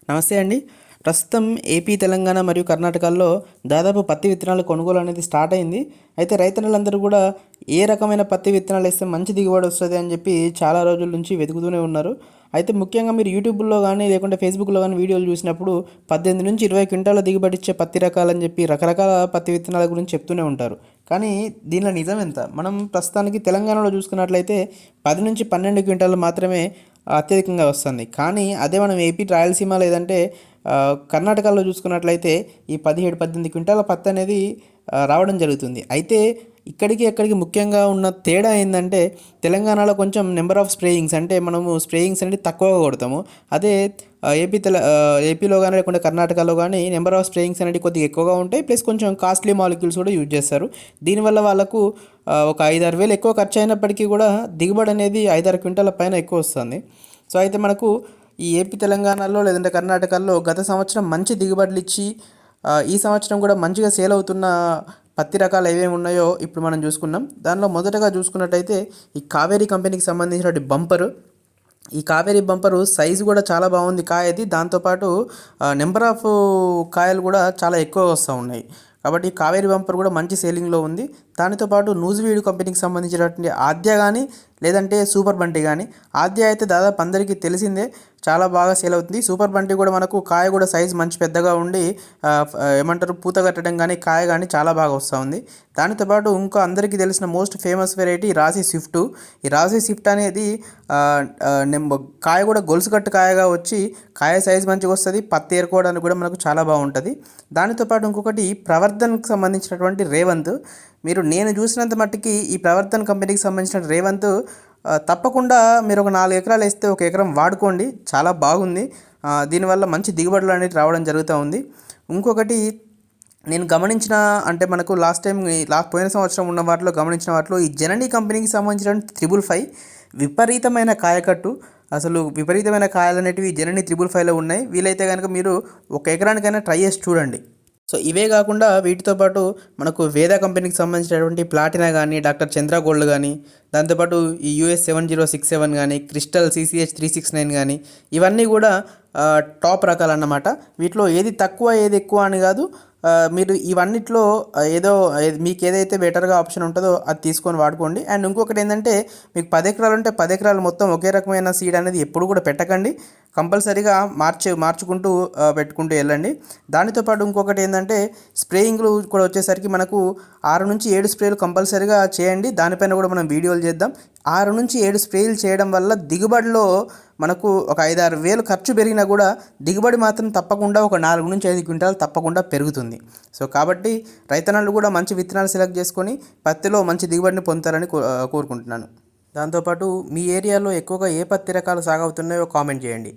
నమస్తే అండి. ప్రస్తుతం ఏపీ, తెలంగాణ మరియు కర్ణాటకల్లో దాదాపు పత్తి విత్తనాల కొనుగోలు అనేది స్టార్ట్ అయింది. అయితే రైతన్నలందరూ కూడా ఏ రకమైన పత్తి విత్తనాలు వేస్తే మంచి దిగుబడి వస్తుంది అని చెప్పి చాలా రోజుల నుంచి వెతుకుతూనే ఉన్నారు. అయితే ముఖ్యంగా మీరు యూట్యూబ్లో కానీ లేకుంటే ఫేస్బుక్లో కానీ వీడియోలు చూసినప్పుడు 18 నుంచి 20 క్వింటాల దిగుబడి ఇచ్చే పత్తి రకాలని చెప్పి రకరకాల పత్తి విత్తనాల గురించి చెప్తూనే ఉంటారు. కానీ దీనిలో నిజం ఎంత? మనం ప్రస్తుతానికి తెలంగాణలో చూసుకున్నట్లయితే 10 నుంచి 12 క్వింటాలు మాత్రమే అత్యధికంగా వస్తుంది. కానీ అదే మనం ఏపీ, రాయలసీమ లేదంటే కర్ణాటకలో చూసుకున్నట్లయితే ఈ 17-18 క్వింటాల పత్తి అనేది రావడం జరుగుతుంది. అయితే ఇక్కడికి అక్కడికి ముఖ్యంగా ఉన్న తేడా ఏంటంటే తెలంగాణలో కొంచెం నెంబర్ ఆఫ్ స్ప్రేయింగ్స్ అంటే మనము స్ప్రేయింగ్స్ అనేది తక్కువగా కొడతాము. అదే ఏపీలో కానీ లేకుంటే కర్ణాటకలో కానీ నెంబర్ ఆఫ్ స్ప్రేయింగ్స్ అనేవి కొద్దిగా ఎక్కువగా ఉంటాయి. ప్లస్ కొంచెం కాస్ట్లీ మాలిక్యూల్స్ కూడా యూజ్ చేస్తారు. దీనివల్ల వాళ్ళకు ఒక 5-6 వేలు ఎక్కువ ఖర్చు అయినప్పటికీ కూడా దిగుబడి అనేది 5-6 క్వింటాల పైన ఎక్కువ వస్తుంది. సో అయితే మనకు ఈ ఏపీ, తెలంగాణలో లేదంటే కర్ణాటకలో గత సంవత్సరం మంచి దిగుబడులు ఇచ్చి ఈ సంవత్సరం కూడా మంచిగా సేల్ అవుతున్న పత్తి రకాలు ఏమేమి ఉన్నాయో ఇప్పుడు మనం చూసుకున్నాం. దానిలో మొదటగా చూసుకున్నట్టయితే ఈ కావేరీ కంపెనీకి సంబంధించిన బంపరు. ఈ కావేరీ బంపరు సైజు కూడా చాలా బాగుంది కాయది. దాంతోపాటు నెంబర్ ఆఫ్ కాయలు కూడా చాలా ఎక్కువ వస్తూ ఉన్నాయి. కాబట్టి కావేరీ బంపర్ కూడా మంచి సేలింగ్లో ఉంది. దానితో పాటు నూజివీడు కంపెనీకి సంబంధించినటువంటి ఆద్య కానీ లేదంటే సూపర్ బంటి కానీ, ఆద్య అయితే దాదాపు అందరికీ తెలిసిందే, చాలా బాగా సేల్ అవుతుంది. సూపర్ బంటి కూడా మనకు కాయ కూడా సైజ్ మంచి పెద్దగా ఉండి ఏమంటారు పూత కట్టడం కానీ కాయ కానీ చాలా బాగా వస్తూ ఉంది. దానితో పాటు ఇంకా అందరికీ తెలిసిన మోస్ట్ ఫేమస్ వెరైటీ రాశి స్విఫ్ట్. ఈ రాశి స్విఫ్ట్ అనేది కాయ కూడా గొలుసు కట్టు కాయగా వచ్చి కాయ సైజ్ మంచిగా వస్తుంది, పత్తి ఏరుకోవడానికి కూడా మనకు చాలా బాగుంటుంది. దానితో పాటు ఇంకొకటి ప్రవర్ధన్కి సంబంధించినటువంటి రేవంత్. నేను చూసినంత మట్టుకి ఈ ప్రవర్తన్ కంపెనీకి సంబంధించిన రేవంత్ తప్పకుండా మీరు ఒక 4 ఎకరాలు వేస్తే 1 ఎకరం వాడుకోండి, చాలా బాగుంది. దీనివల్ల మంచి దిగుబడులు అనేది రావడం జరుగుతూ ఉంది. ఇంకొకటి నేను గమనించిన అంటే మనకు పోయిన సంవత్సరం ఉన్న వాటిలో గమనించిన వాటిలో ఈ జననీ కంపెనీకి సంబంధించిన 555 విపరీతమైన కాయకట్టు, అసలు విపరీతమైన కాయలు అనేటివి జననీ 555లో ఉన్నాయి. వీలైతే కనుక మీరు 1 ఎకరానికైనా ట్రై చేసి చూడండి. సో ఇవే కాకుండా వీటితో పాటు మనకు వేద కంపెనీకి సంబంధించినటువంటి ప్లాటినా కానీ, డాక్టర్ చంద్ర గోల్డ్ కానీ, దాంతోపాటు ఈ US 7067 కానీ, క్రిస్టల్ CCH 369 కానీ, ఇవన్నీ కూడా టాప్ రకాలు అన్నమాట. వీటిలో ఏది తక్కువ ఏది ఎక్కువ అని కాదు, మీరు ఇవన్నిట్లో మీకు ఏదైతే బెటర్గా ఆప్షన్ ఉంటుందో అది తీసుకొని వాడుకోండి. అండ్ ఇంకొకటి ఏంటంటే మీకు 10 ఎకరాలు ఉంటే 10 ఎకరాలు మొత్తం ఒకే రకమైన సీడ్ అనేది ఎప్పుడు కూడా పెట్టకండి. కంపల్సరీగా మార్చుకుంటూ పెట్టుకుంటూ వెళ్ళండి. దానితో పాటు ఇంకొకటి ఏంటంటే స్ప్రేయింగ్లు కూడా వచ్చేసరికి మనకు 6 నుంచి 7 స్ప్రేలు కంపల్సరీగా చేయండి. దానిపైన కూడా మనం వీడియోలు చేద్దాం. 6 నుంచి 7 స్ప్రేలు చేయడం వల్ల దిగుబడిలో మనకు ఒక 5-6 వేలు ఖర్చు పెరిగినా కూడా దిగుబడి మాత్రం తప్పకుండా ఒక 4 నుంచి 5 క్వింటాలు తప్పకుండా పెరుగుతుంది. సో కాబట్టి రైతన్నలు కూడా మంచి విత్తనాలు సెలెక్ట్ చేసుకొని పత్తిలో మంచి దిగుబడిని పొందుతారని కోరుకుంటున్నాను. దాంతోపాటు మీ ఏరియాలో ఎక్కువగా ఏ పత్తి రకాలు సాగవుతున్నాయో కామెంట్ చేయండి.